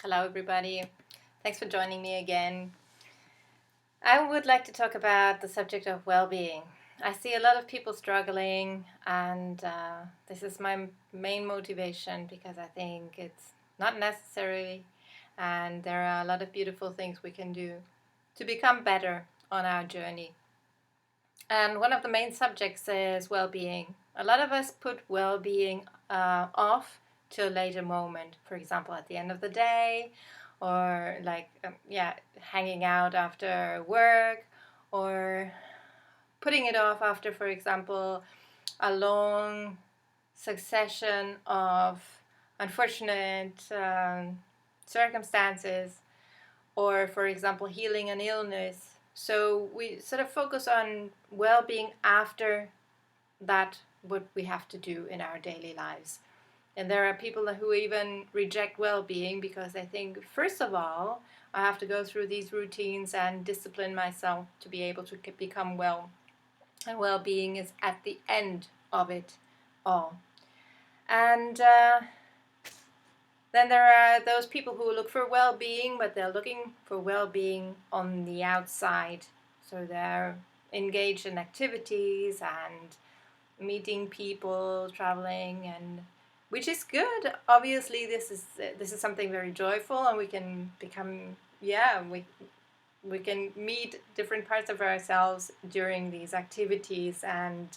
Hello everybody, thanks for joining me again. I would like to talk about the subject of well-being. I see a lot of people struggling, and this is my main motivation because I think it's not necessary, and there are a lot of beautiful things we can do to become better on our journey. And one of the main subjects is well-being. A lot of us put well-being off to a later moment, for example, at the end of the day, or hanging out after work, or putting it off after, for example, a long succession of unfortunate circumstances, or, for example, healing an illness. So we sort of focus on well-being after that, what we have to do in our daily lives. And there are people who even reject well-being because they think, first of all, I have to go through these routines and discipline myself to be able to become well. And well-being is at the end of it all. And then there are those people who look for well-being, but they're looking for well-being on the outside. So they're engaged in activities and meeting people, traveling, and which is good. Obviously, this is something very joyful, and we can become we can meet different parts of ourselves during these activities and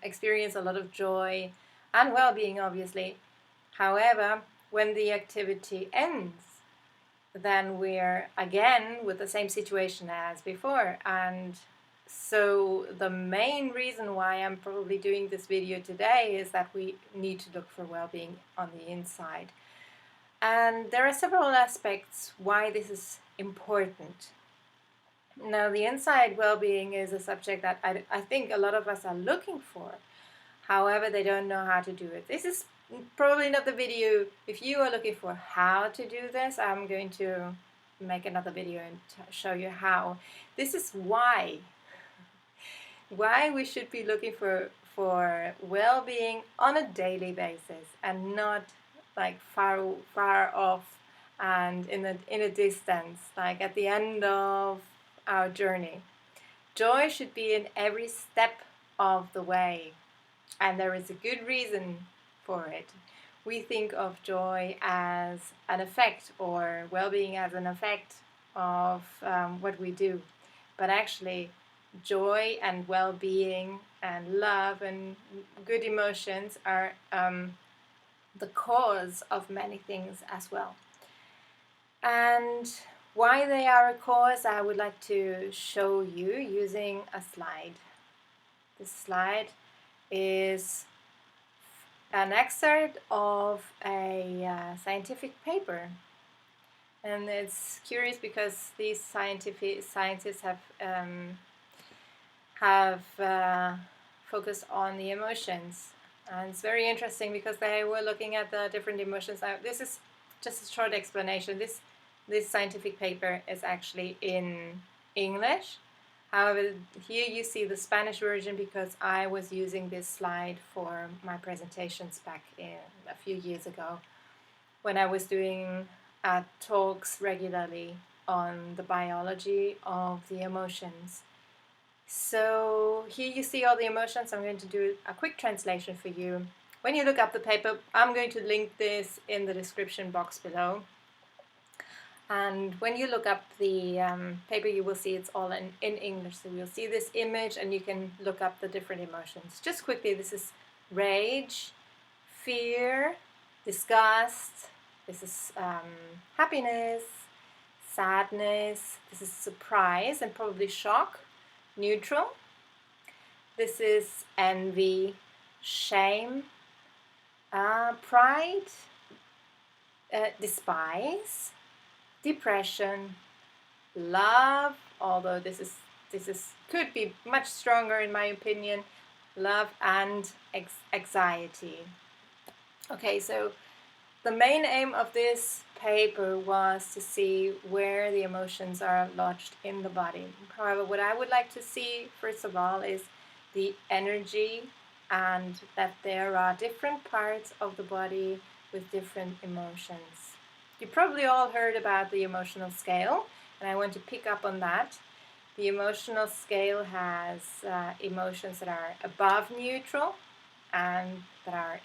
experience a lot of joy and well-being, obviously. However, when the activity ends, then we're again with the same situation as before. And so the main reason why I'm probably doing this video today is that we need to look for well-being on the inside. And there are several aspects why this is important. Now, the inside well-being is a subject that I think a lot of us are looking for. However, they don't know how to do it. This is probably not the video. If you are looking for how to do this, I'm going to make another video and show you how. This is why we should be looking for well-being on a daily basis and not like far off and in a distance, like at the end of our journey. Joy should be in every step of the way, and there is a good reason for it. We think of joy as an effect, or well-being as an effect of what we do, but actually joy and well-being and love and good emotions are the cause of many things as well. And why they are a cause, I would like to show you using a slide. This slide is an excerpt of a scientific paper, and it's curious because these scientists have focused on the emotions, and it's very interesting because they were looking at the different emotions. This is just a short explanation. This scientific paper is actually in English. However, here you see the Spanish version because I was using this slide for my presentations back in a few years ago when I was doing talks regularly on the biology of the emotions. So here you see all the emotions. I'm going to do a quick translation for you. When you look up the paper, I'm going to link this in the description box below. And when you look up the paper, you will see it's all in English. So you'll see this image and you can look up the different emotions. Just quickly, this is rage, fear, disgust, this is happiness, sadness, this is surprise and probably shock, neutral. This is envy, shame, pride, despise, depression, love, although this could be much stronger in my opinion, love, and anxiety. Okay, so the main aim of this paper was to see where the emotions are lodged in the body. However, what I would like to see first of all is the energy, and that there are different parts of the body with different emotions. You probably all heard about the emotional scale, and I want to pick up on that. The emotional scale has emotions that are above neutral and there are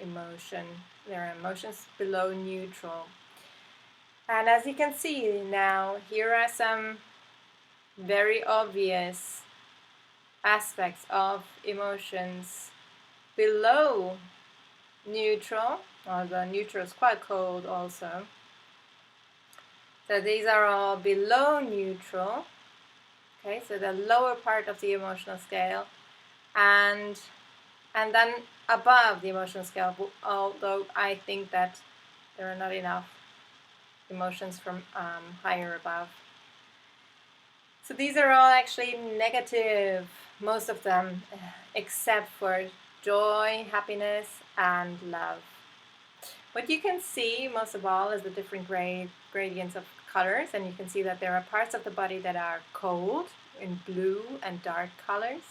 emotions below neutral. And as you can see now, here are some very obvious aspects of emotions below neutral, although neutral is quite cold also. So these are all below neutral. Okay, so the lower part of the emotional scale, and then above the emotional scale, although I think that there are not enough emotions from higher above. So these are all actually negative, most of them, except for joy, happiness, and love. What you can see most of all is the different gradients of colors, and you can see that there are parts of the body that are cold in blue and dark colors,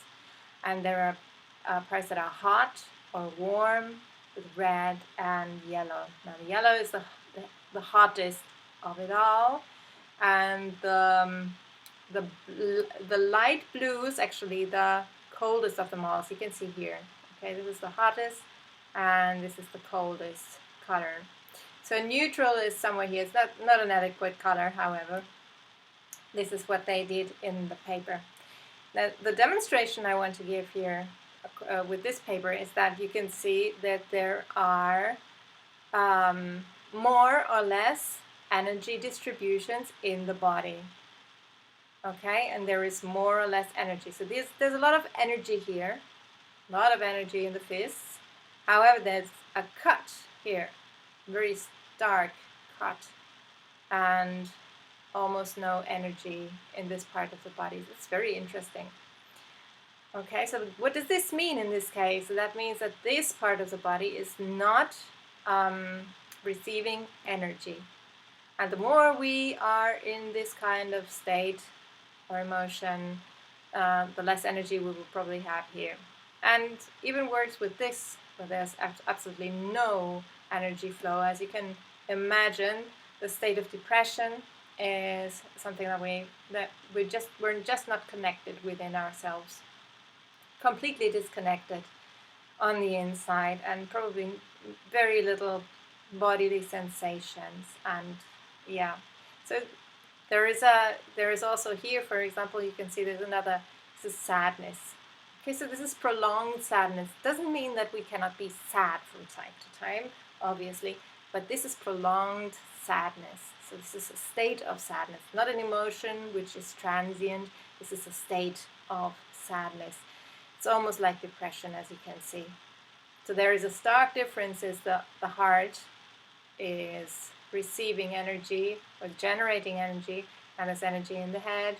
and there are parts that are hot or warm with red and yellow. Now the yellow is the hottest of it all, and the light blue is actually the coldest of them all. So you can see here. Okay, this is the hottest, and this is the coldest color. So neutral is somewhere here. It's not an adequate color, however. This is what they did in the paper. Now, the demonstration I want to give here with this paper is that you can see that there are more or less energy distributions in the body. Okay, and there is more or less energy. So there's a lot of energy here, a lot of energy in the fists. However, there's a cut here, very stark cut, and almost no energy in this part of the body. It's very interesting. Okay, so what does this mean in this case? So that means that this part of the body is not receiving energy. And the more we are in this kind of state or emotion, the less energy we will probably have here. And even worse with this, where there's absolutely no energy flow. As you can imagine, the state of depression is something that we're just not connected within ourselves, completely disconnected on the inside, and probably very little bodily sensations. And yeah, so there is also here, for example, you can see this is sadness. Okay, so this is prolonged sadness. Doesn't mean that we cannot be sad from time to time, obviously, but this is prolonged sadness. So this is a state of sadness, not an emotion which is transient. This is a state of sadness. It's almost like depression, as you can see. So there is a stark difference. Is the heart is receiving energy or generating energy, and there's energy in the head.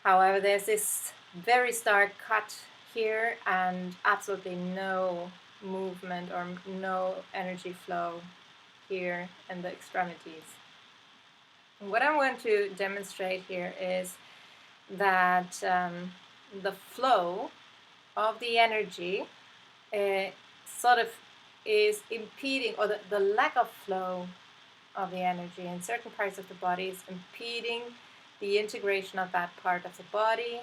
However, there's this very stark cut here and absolutely no movement or no energy flow here in the extremities. And what I want to demonstrate here is that the flow of the energy sort of is impeding, or the lack of flow of the energy in certain parts of the body is impeding the integration of that part of the body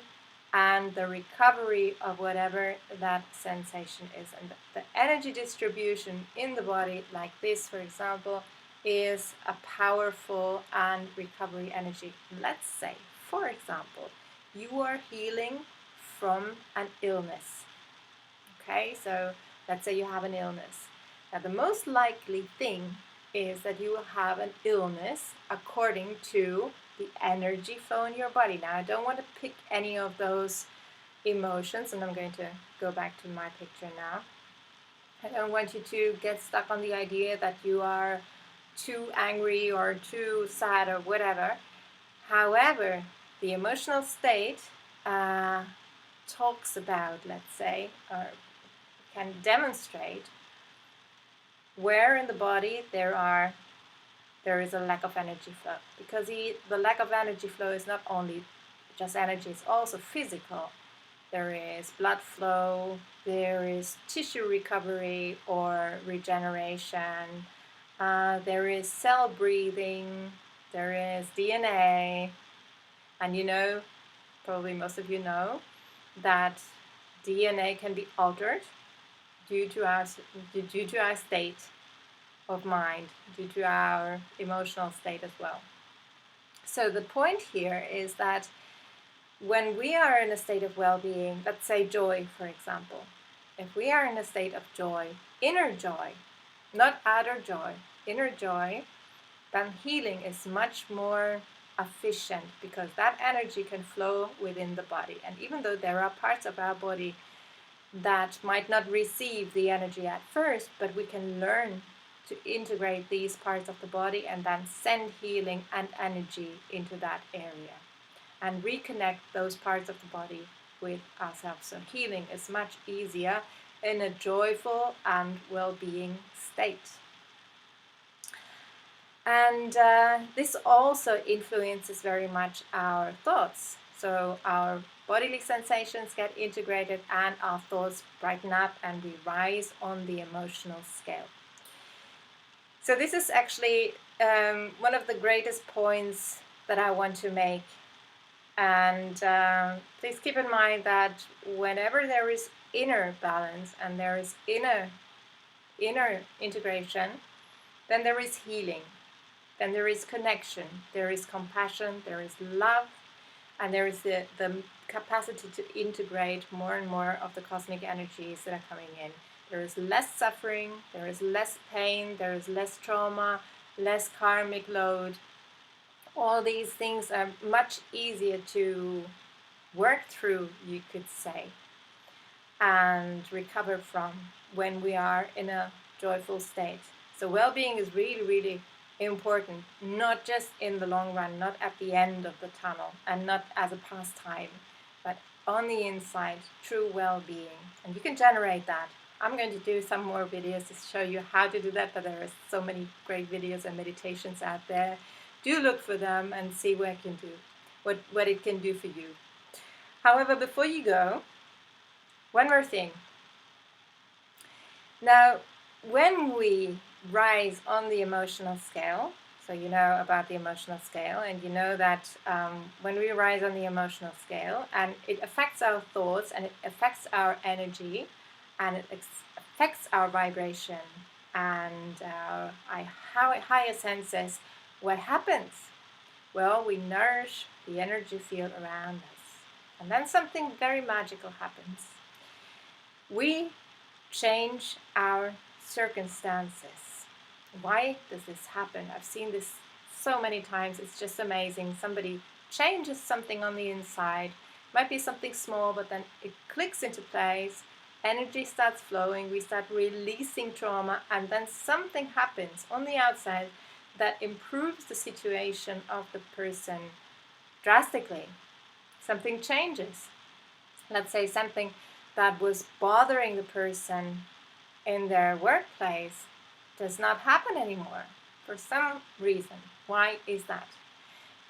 and the recovery of whatever that sensation is. And the energy distribution in the body, like this, for example, is a powerful and recovery energy. Let's say, for example, you are healing from an illness. Okay, so let's say you have an illness. Now, the most likely thing is that you will have an illness according to the energy flow in your body. Now, I don't want to pick any of those emotions, and I'm going to go back to my picture now. I don't want you to get stuck on the idea that you are too angry or too sad or whatever. However, the emotional state talks about, let's say, or can demonstrate where in the body there is a lack of energy flow, because the lack of energy flow is not only just energy, it's also physical. There is blood flow, there is tissue recovery or regeneration, there is cell breathing, there is DNA, and you know, probably most of you know, that DNA can be altered due to our state of mind, due to our emotional state as well. So the point here is that when we are in a state of well-being, let's say joy, for example, if we are in a state of joy, inner joy, not outer joy, inner joy, then healing is much more efficient because that energy can flow within the body. And even though there are parts of our body that might not receive the energy at first, but we can learn to integrate these parts of the body and then send healing and energy into that area and reconnect those parts of the body with ourselves. So healing is much easier in a joyful and well-being state. And this also influences very much our thoughts. So our bodily sensations get integrated and our thoughts brighten up and we rise on the emotional scale. So this is actually one of the greatest points that I want to make. And please keep in mind that whenever there is inner balance and there is inner integration, then there is healing, then there is connection, there is compassion, there is love, and there is the capacity to integrate more and more of the cosmic energies that are coming in. There is less suffering, there is less pain, there is less trauma, less karmic load. All these things are much easier to work through, you could say, and recover from when we are in a joyful state. So well-being is really, really important, not just in the long run, not at the end of the tunnel, and not as a pastime, but on the inside, true well-being. And you can generate that. I'm going to do some more videos to show you how to do that, but there are so many great videos and meditations out there. Do look for them and see what it can do, what it can do for you. However, before you go, one more thing. Now, when we rise on the emotional scale, so you know about the emotional scale, and you know that when we rise on the emotional scale, and it affects our thoughts, and it affects our energy, and it affects our vibration, and our higher senses, what happens? Well, we nourish the energy field around us. And then something very magical happens. We change our circumstances. Why does this happen? I've seen this so many times. It's just amazing. Somebody changes something on the inside. Might be something small, but then it clicks into place. Energy starts flowing. We start releasing trauma, and then something happens on the outside that improves the situation of the person drastically. Something changes. Let's say something that was bothering the person in their workplace does not happen anymore for some reason. Why is that?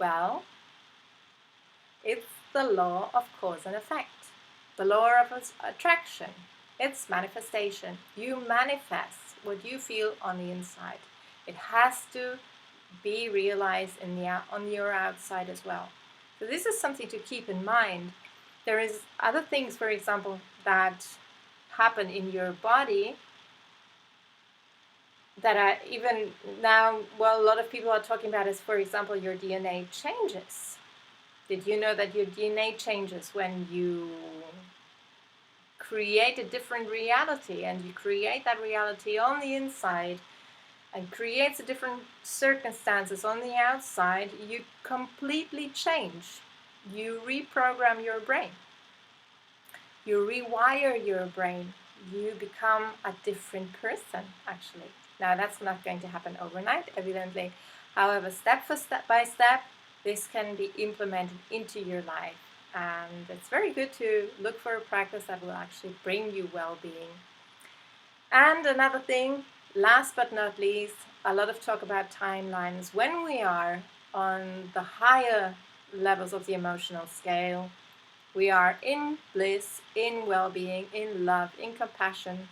Well, it's the law of cause and effect. The law of attraction. It's manifestation. You manifest what you feel on the inside. It has to be realized on your outside as well. So this is something to keep in mind. There is other things, for example, that happen in your body that are even now, well, a lot of people are talking about is, for example, your DNA changes. Did you know that your DNA changes when you create a different reality, and you create that reality on the inside and creates a different circumstances on the outside? You completely change. You reprogram your brain. You rewire your brain. You become a different person, actually. Now, that's not going to happen overnight, evidently. However, step by step, this can be implemented into your life. And it's very good to look for a practice that will actually bring you well-being. And another thing, last but not least, a lot of talk about timelines. When we are on the higher levels of the emotional scale, we are in bliss, in well-being, in love, in compassion,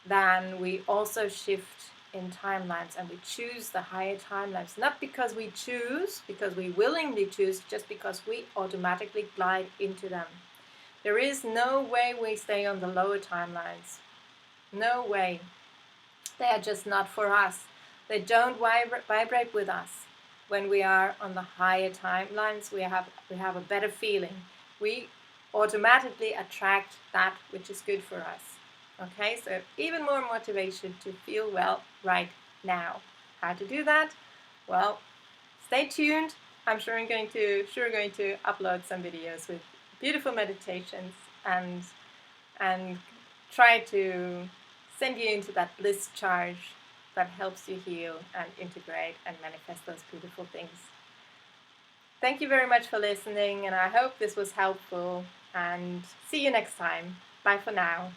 then we also shift in timelines, and we choose the higher timelines, not because we choose, because we willingly choose, just because we automatically glide into them. There is no way we stay on the lower timelines. No way. They are just not for us. They don't vibrate with us. When we are on the higher timelines, we have a better feeling. We automatically attract that which is good for us. Okay, so even more motivation to feel well right now. How to do that? Well, stay tuned. I'm sure I'm going to upload some videos with beautiful meditations and try to send you into that bliss charge that helps you heal and integrate and manifest those beautiful things. Thank you very much for listening, and I hope this was helpful, and see you next time. Bye for now.